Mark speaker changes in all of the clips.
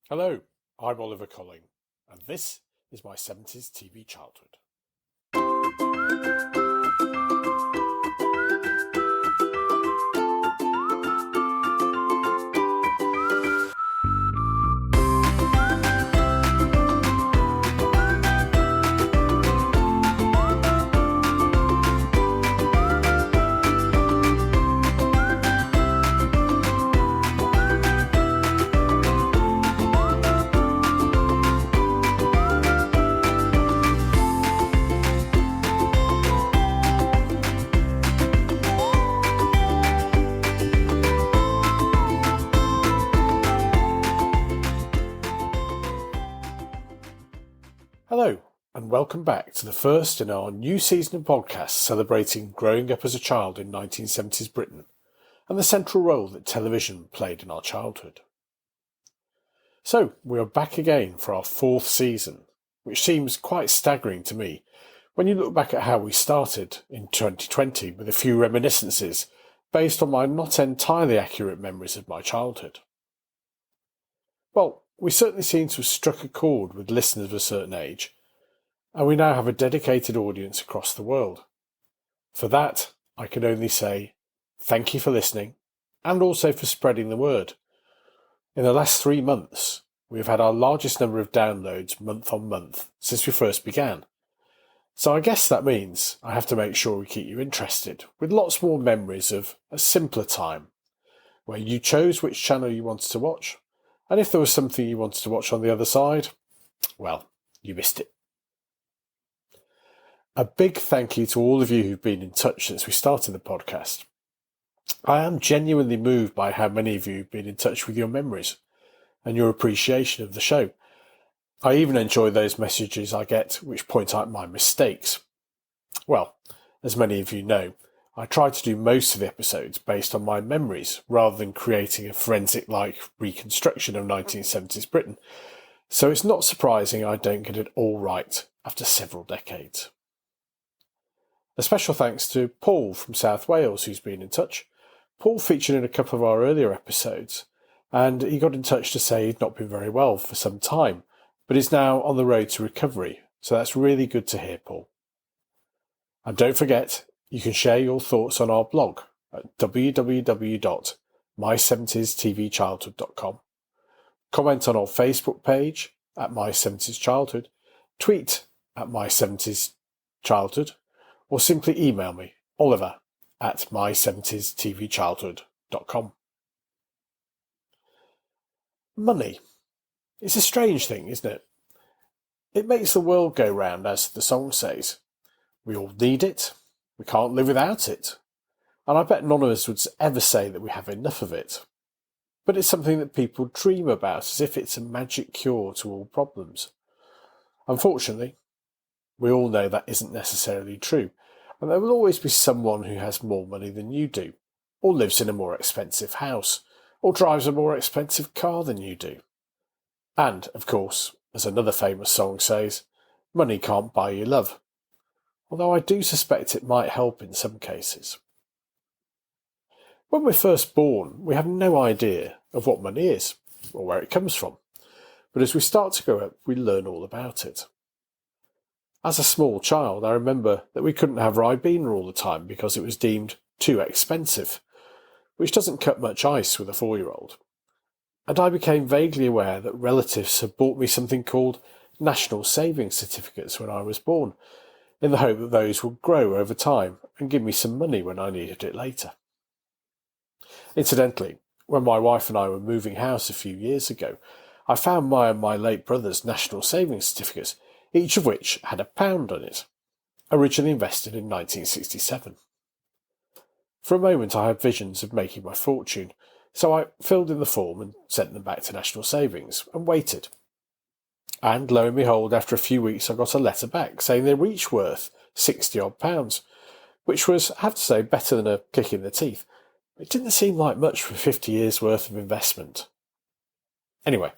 Speaker 1: Hello, I'm Oliver Colling, and this is my 70s TV childhood. Hello, and welcome back to the first in our new season of podcasts celebrating growing up as a child in 1970s Britain and the central role that television played in our childhood. So, we are back again for our fourth season, which seems quite staggering to me when you look back at how we started in 2020 with a few reminiscences based on my not entirely accurate memories of my childhood. Well, we certainly seem to have struck a chord with listeners of a certain age, and we now have a dedicated audience across the world. For that, I can only say thank you for listening, and also for spreading the word. In the last 3 months, we have had our largest number of downloads month on month since we first began. So I guess that means I have to make sure we keep you interested, with lots more memories of a simpler time, where you chose which channel you wanted to watch, and if there was something you wanted to watch on the other side, well, you missed it. A big thank you to all of you who've been in touch since we started the podcast. I am genuinely moved by how many of you have been in touch with your memories and your appreciation of the show. I even enjoy those messages I get which point out my mistakes. Well, as many of you know, I try to do most of the episodes based on my memories rather than creating a forensic-like reconstruction of 1970s Britain, so it's not surprising I don't get it all right after several decades. A special thanks to Paul from South Wales who's been in touch. Paul featured in a couple of our earlier episodes, and he got in touch to say he'd not been very well for some time, but is now on the road to recovery, so that's really good to hear, Paul. And don't forget, you can share your thoughts on our blog at www.my70stvchildhood.com. Comment on our Facebook page at My70sChildhood, tweet at My70sChildhood, or simply email me, Oliver, at my70stvchildhood.com. Money. It's a strange thing, isn't it? It makes the world go round, as the song says. We all need it. We can't live without it. And I bet none of us would ever say that we have enough of it. But it's something that people dream about as if it's a magic cure to all problems. Unfortunately, we all know that isn't necessarily true, and there will always be someone who has more money than you do, or lives in a more expensive house, or drives a more expensive car than you do. And, of course, as another famous song says, money can't buy you love. Although I do suspect it might help in some cases. When we're first born, we have no idea of what money is, or where it comes from. But as we start to grow up, we learn all about it. As a small child, I remember that we couldn't have Ribena all the time because it was deemed too expensive, which doesn't cut much ice with a 4-year-old. And I became vaguely aware that relatives had bought me something called national savings certificates when I was born, in the hope that those would grow over time and give me some money when I needed it later. Incidentally, when my wife and I were moving house a few years ago, I found my and my late brother's national savings certificates, each of which had £1 on it, originally invested in 1967. For a moment I had visions of making my fortune, so I filled in the form and sent them back to National Savings and waited. And lo and behold, after a few weeks I got a letter back saying they were each worth £60-odd, which was, I have to say, better than a kick in the teeth. It didn't seem like much for 50 years' worth of investment. Anyway,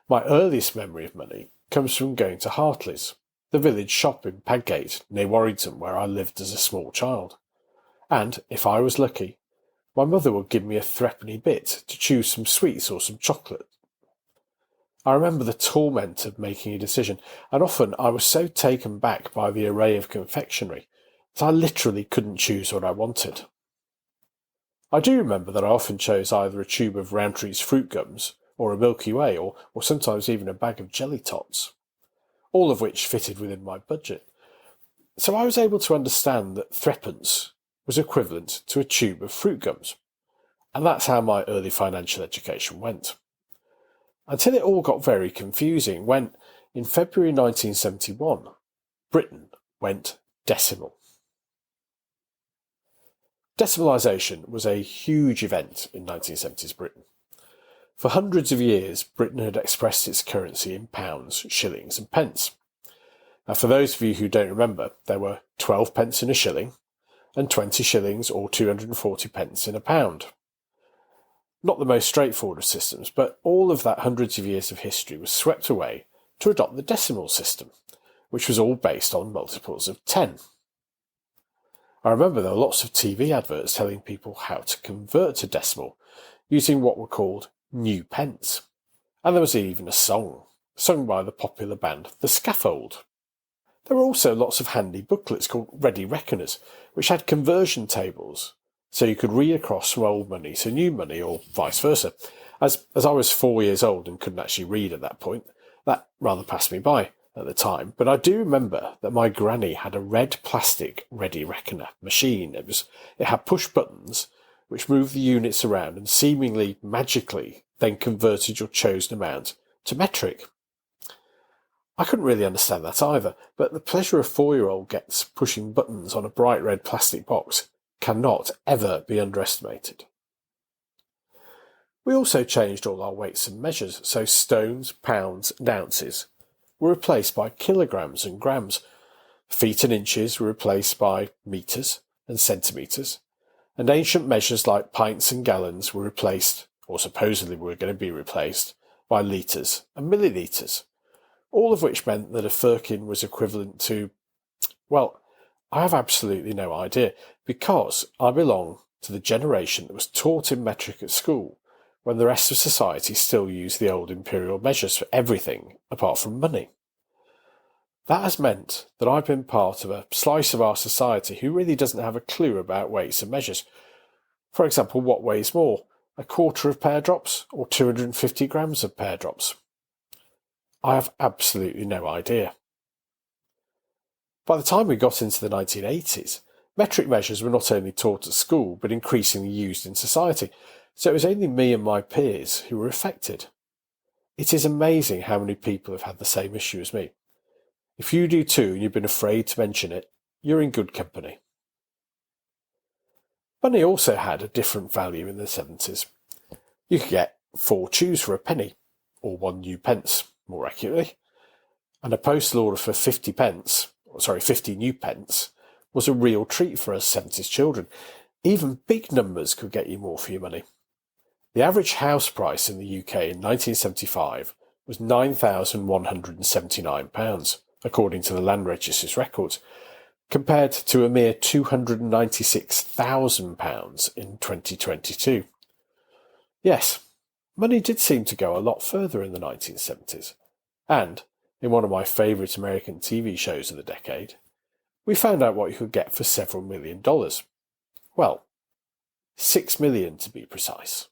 Speaker 1: my earliest memory of money comes from going to Hartley's, the village shop in Padgate, near Warrington, where I lived as a small child. And, if I was lucky, my mother would give me a threepenny bit to choose some sweets or some chocolate. I remember the torment of making a decision, and often I was so taken back by the array of confectionery that I literally couldn't choose what I wanted. I do remember that I often chose either a tube of Rowntree's fruit gums, or a Milky Way, or sometimes even a bag of jelly tots, all of which fitted within my budget. So I was able to understand that threepence was equivalent to a tube of fruit gums, and that's how my early financial education went. Until it all got very confusing when, in February 1971, Britain went decimal. Decimalisation was a huge event in 1970s Britain. For hundreds of years, Britain had expressed its currency in pounds, shillings and pence. Now, for those of you who don't remember, there were 12 pence in a shilling and 20 shillings or 240 pence in a pound. Not the most straightforward of systems, but all of that hundreds of years of history was swept away to adopt the decimal system, which was all based on multiples of 10. I remember there were lots of TV adverts telling people how to convert to decimal using what were called new pence. And there was even a song, sung by the popular band The Scaffold. There were also lots of handy booklets called Ready Reckoners, which had conversion tables, so you could read across from old money to new money, or vice versa. As I was 4 years old and couldn't actually read at that point, that rather passed me by at the time, but I do remember that my granny had a red plastic Ready Reckoner machine. It had push buttons which moved the units around and seemingly magically then converted your chosen amount to metric. I couldn't really understand that either, but the pleasure a 4-year-old gets pushing buttons on a bright red plastic box cannot ever be underestimated. We also changed all our weights and measures, so stones, pounds and ounces were replaced by kilograms and grams. Feet and inches were replaced by metres and centimetres, and ancient measures like pints and gallons were replaced, or supposedly were going to be replaced, by litres and millilitres, all of which meant that a firkin was equivalent to, well, I have absolutely no idea, because I belong to the generation that was taught in metric at school, when the rest of society still used the old imperial measures for everything apart from money. That has meant that I've been part of a slice of our society who really doesn't have a clue about weights and measures. For example, what weighs more, a quarter of pear drops or 250 grams of pear drops? I have absolutely no idea. By the time we got into the 1980s, metric measures were not only taught at school but increasingly used in society, so it was only me and my peers who were affected. It is amazing how many people have had the same issue as me. If you do too and you've been afraid to mention it, you're in good company. Money also had a different value in the 70s. You could get 4 chews for a penny, or 1 new pence, more accurately, and a postal order for 50 new pence, was a real treat for us 70s children. Even big numbers could get you more for your money. The average house price in the UK in 1975 was £9,179, according to the Land Register's records, compared to a mere £296,000 in 2022. Yes, money did seem to go a lot further in the 1970s, and, in one of my favourite American TV shows of the decade, we found out what you could get for several $1 million. Well, 6 million to be precise.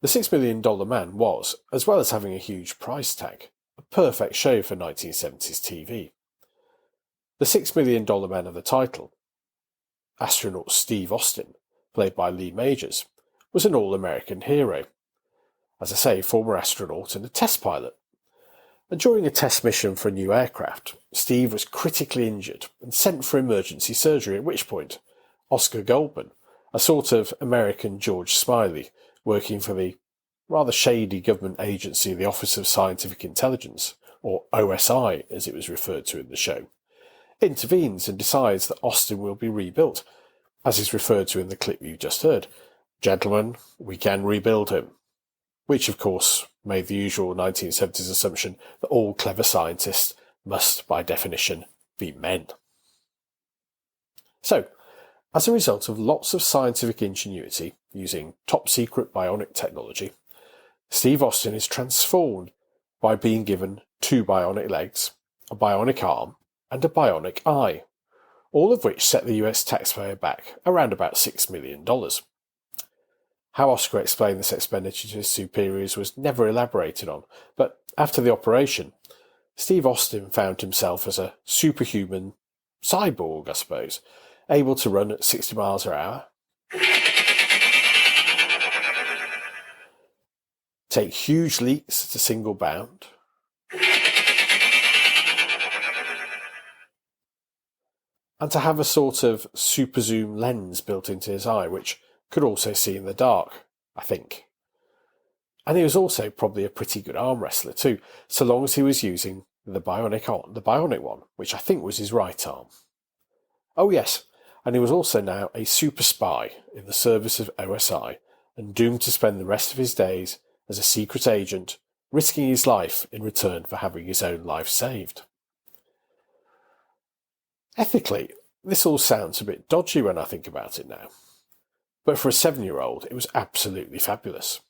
Speaker 1: The $6 Million Man was, as well as having a huge price tag, a perfect show for 1970s TV. The $6 Million Man of the title, astronaut Steve Austin, played by Lee Majors, was an all-American hero. As I say, former astronaut and a test pilot. And during a test mission for a new aircraft, Steve was critically injured and sent for emergency surgery, at which point Oscar Goldman, a sort of American George Smiley, working for the rather shady government agency the Office of Scientific Intelligence, or OSI as it was referred to in the show, intervenes and decides that Austin will be rebuilt, as is referred to in the clip you just heard. Gentlemen, we can rebuild him. Which, of course, made the usual 1970s assumption that all clever scientists must, by definition, be men. So, as a result of lots of scientific ingenuity using top-secret bionic technology, Steve Austin is transformed by being given 2 bionic legs, a bionic arm, and a bionic eye, all of which set the US taxpayer back around about $6 million. How Oscar explained this expenditure to his superiors was never elaborated on, but after the operation, Steve Austin found himself as a superhuman cyborg, I suppose, able to run at 60 miles per hour, take huge leaps at a single bound, and to have a sort of super zoom lens built into his eye, which could also see in the dark, I think. And he was also probably a pretty good arm wrestler too, so long as he was using the bionic one, which I think was his right arm. Oh yes, and he was also now a super spy in the service of OSI, and doomed to spend the rest of his days as a secret agent, risking his life in return for having his own life saved. Ethically, this all sounds a bit dodgy when I think about it now. But for a 7-year-old, it was absolutely fabulous.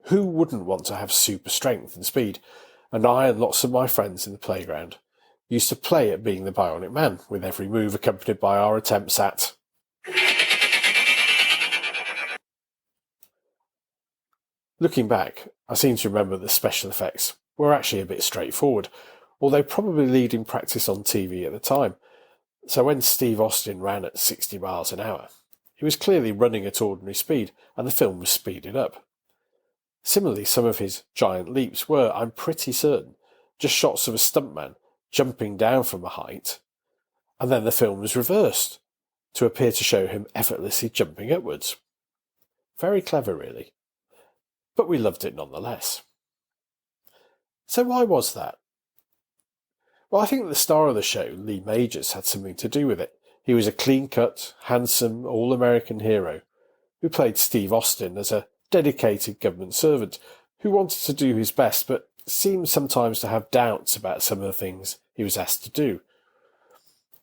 Speaker 1: Who wouldn't want to have super strength and speed? And I and lots of my friends in the playground used to play at being the Bionic Man, with every move accompanied by our attempts at... Looking back, I seem to remember the special effects were actually a bit straightforward, although probably leading practice on TV at the time. So when Steve Austin ran at 60 miles an hour, he was clearly running at ordinary speed, and the film was speeded up. Similarly, some of his giant leaps were, I'm pretty certain, just shots of a stuntman jumping down from a height, and then the film was reversed to appear to show him effortlessly jumping upwards. Very clever, really. But we loved it nonetheless. So why was that? Well, I think the star of the show, Lee Majors, had something to do with it. He was a clean-cut, handsome, all-American hero who played Steve Austin as a dedicated government servant who wanted to do his best but seemed sometimes to have doubts about some of the things he was asked to do.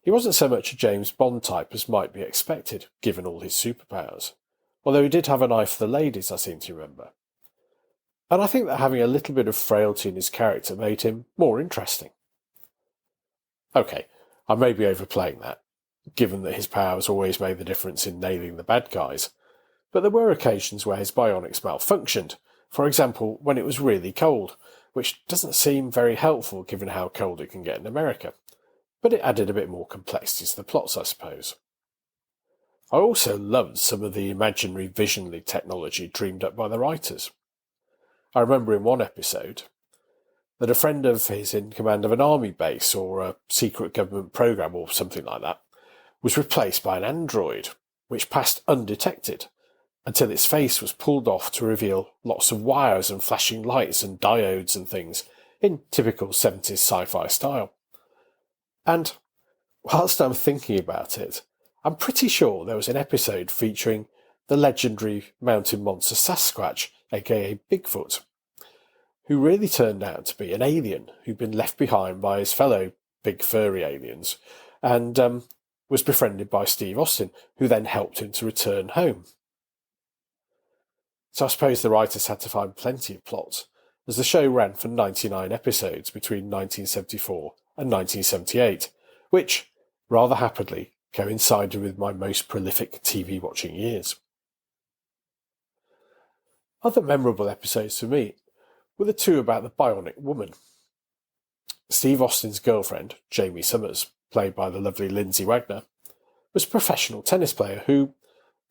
Speaker 1: He wasn't so much a James Bond type as might be expected, given all his superpowers, although he did have an eye for the ladies, I seem to remember. And I think that having a little bit of frailty in his character made him more interesting. Okay, I may be overplaying that, given that his powers always made the difference in nailing the bad guys, but there were occasions where his bionics malfunctioned, for example when it was really cold, which doesn't seem very helpful given how cold it can get in America, but it added a bit more complexity to the plots, I suppose. I also loved some of the imaginary visionary technology dreamed up by the writers. I remember in one episode that a friend of his in command of an army base or a secret government program or something like that was replaced by an android, which passed undetected until its face was pulled off to reveal lots of wires and flashing lights and diodes and things in typical 70s sci-fi style. And whilst I'm thinking about it, I'm pretty sure there was an episode featuring the legendary mountain monster Sasquatch, aka Bigfoot, who really turned out to be an alien who'd been left behind by his fellow big furry aliens and was befriended by Steve Austin, who then helped him to return home. So I suppose the writers had to find plenty of plots, as the show ran for 99 episodes between 1974 and 1978, which, rather happily, coincided with my most prolific TV watching years. Other memorable episodes for me were the two about the bionic woman. Steve Austin's girlfriend, Jamie Summers, played by the lovely Lindsay Wagner, was a professional tennis player who,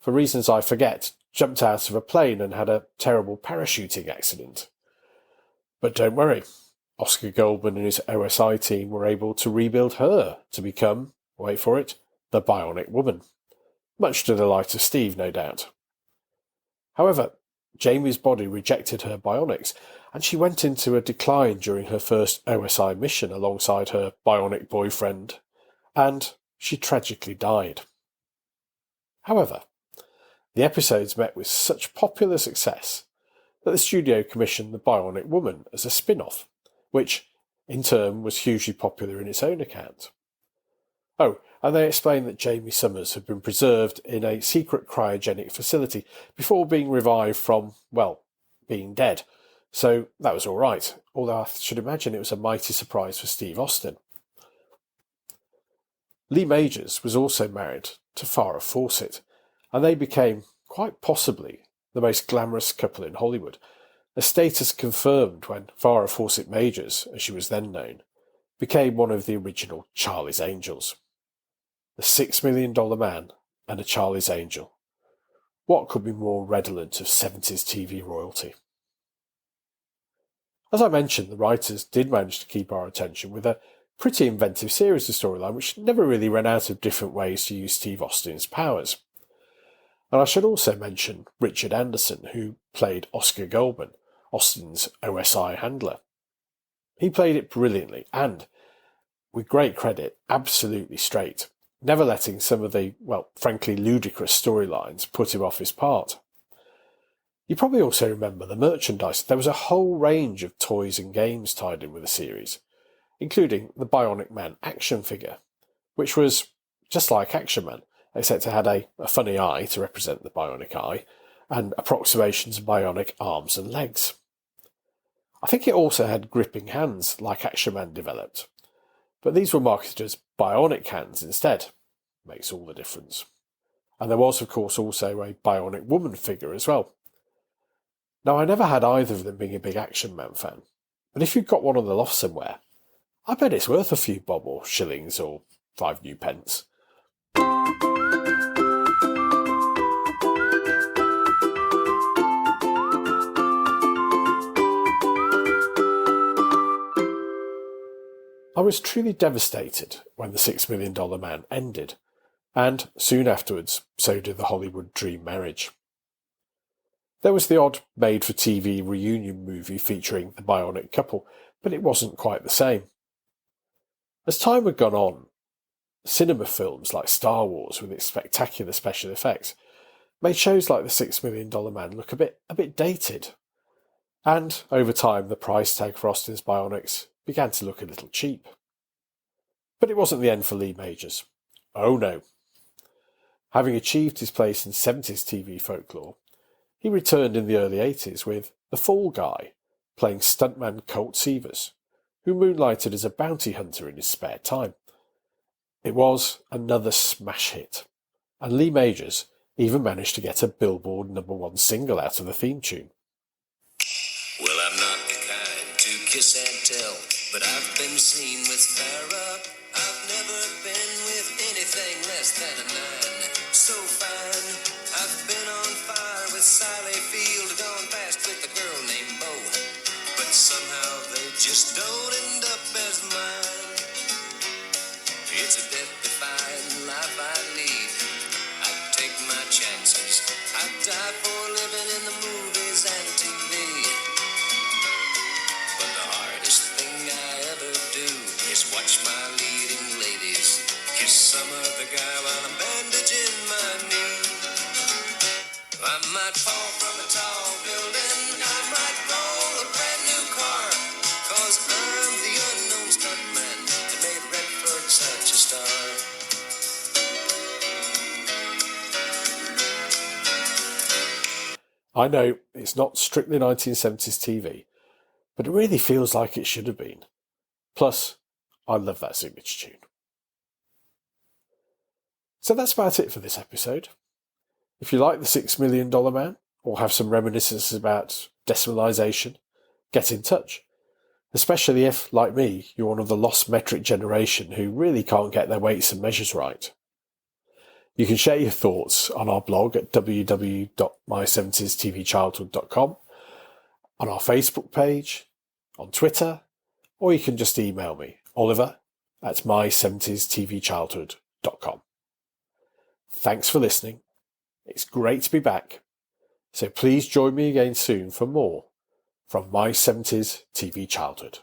Speaker 1: for reasons I forget, jumped out of a plane and had a terrible parachuting accident. But don't worry, Oscar Goldman and his OSI team were able to rebuild her to become, wait for it, the bionic woman, much to the delight of Steve, no doubt. However, Jamie's body rejected her bionics, and she went into a decline during her first OSI mission alongside her bionic boyfriend, and she tragically died. However, the episodes met with such popular success that the studio commissioned The Bionic Woman as a spin-off, which, in turn, was hugely popular in its own account. Oh, and they explained that Jamie Summers had been preserved in a secret cryogenic facility before being revived from, well, being dead. So that was all right, although I should imagine it was a mighty surprise for Steve Austin. Lee Majors was also married to Farrah Fawcett, and they became, quite possibly, the most glamorous couple in Hollywood, a status confirmed when Farrah Fawcett Majors, as she was then known, became one of the original Charlie's Angels. The $6 Million Man and a Charlie's Angel. What could be more redolent of 70s TV royalty? As I mentioned, the writers did manage to keep our attention with a pretty inventive series of storyline which never really ran out of different ways to use Steve Austin's powers. And I should also mention Richard Anderson, who played Oscar Goldman, Austin's OSI handler. He played it brilliantly and, with great credit, absolutely straight, never letting some of the, well, frankly ludicrous storylines put him off his part. You probably also remember the merchandise. There was a whole range of toys and games tied in with the series, including the Bionic Man action figure, which was just like Action Man, except it had a funny eye to represent the bionic eye, and approximations of bionic arms and legs. I think it also had gripping hands, like Action Man developed, but these were marketed as bionic hands instead. Makes all the difference. And there was, of course, also a bionic woman figure as well. Now, I never had either of them being a big Action Man fan, but if you've got one on the loft somewhere, I bet it's worth a few bob or shillings or 5 new pence. I was truly devastated when The $6 Million Man ended, and soon afterwards, so did the Hollywood dream marriage. There was the odd made-for-TV reunion movie featuring the bionic couple, but it wasn't quite the same. As time had gone on, cinema films like Star Wars, with its spectacular special effects, made shows like The $6 Million Man look a bit dated. And, over time, the price tag for Austin's bionics began to look a little cheap. But it wasn't the end for Lee Majors. Oh no. Having achieved his place in 70s TV folklore, he returned in the early 80s with The Fall Guy, playing stuntman Colt Seavers, who moonlighted as a bounty hunter in his spare time. It was another smash hit, and Lee Majors even managed to get a Billboard #1 single out of the theme tune.
Speaker 2: Well, I'm not the kind to kiss and tell, but I've been seen with Farrah. I've never been with anything less than a 9. So fine, I've been on fire with Sally Field, gone fast with a girl named Bo, but somehow they just don't end up as mine. It's a death-defying life I lead. I take my chances. I die for living in the movies and TV. But the hardest thing I ever do is watch my leading ladies kiss some other guy while I'm bandaging my knee. I might fall from a tall building, I might roll a brand new car, 'cause I'm the unknown stuntman that made Redford such a star.
Speaker 1: I know it's not strictly 1970s TV, but it really feels like it should have been. Plus, I love that signature tune. So that's about it for this episode. If you like The $6 Million Man, or have some reminiscences about decimalisation, get in touch. Especially if, like me, you're one of the lost metric generation who really can't get their weights and measures right. You can share your thoughts on our blog at www.my70stvchildhood.com, on our Facebook page, on Twitter, or you can just email me, oliver@my70stvchildhood.com. Thanks for listening. It's great to be back. So please join me again soon for more from My 70s TV Childhood.